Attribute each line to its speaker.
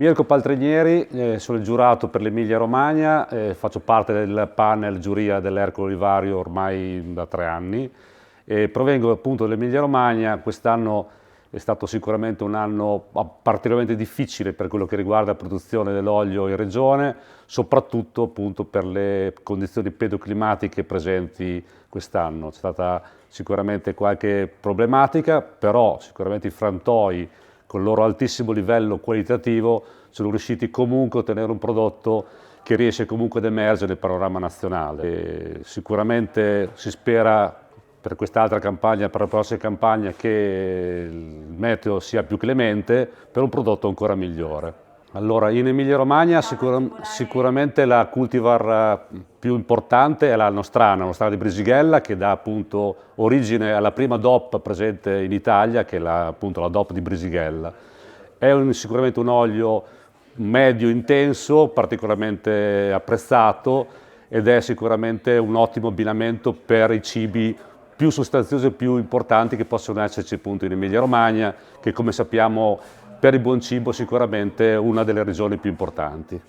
Speaker 1: Mirko Paltrinieri, sono il giurato per l'Emilia Romagna, faccio parte del panel giuria dell'Ercole Olivario ormai da 3 anni e provengo appunto dall'Emilia Romagna. Quest'anno è stato sicuramente un anno particolarmente difficile per quello che riguarda la produzione dell'olio in regione, soprattutto appunto per le condizioni pedoclimatiche presenti quest'anno. C'è stata sicuramente qualche problematica, però sicuramente i frantoi con il loro altissimo livello qualitativo sono riusciti comunque a ottenere un prodotto che riesce comunque ad emergere nel panorama nazionale. E sicuramente si spera per quest'altra campagna, per la prossima campagna, che il meteo sia più clemente per un prodotto ancora migliore. Allora, in Emilia-Romagna sicuramente la cultivar più importante è la nostrana di Brisighella, che dà appunto origine alla prima DOP presente in Italia, che è appunto la DOP di Brisighella. È sicuramente un olio medio intenso, particolarmente apprezzato, ed è sicuramente un ottimo abbinamento per i cibi più sostanziosi e più importanti che possono esserci appunto in Emilia-Romagna, che come sappiamo per il buon cibo sicuramente è una delle regioni più importanti.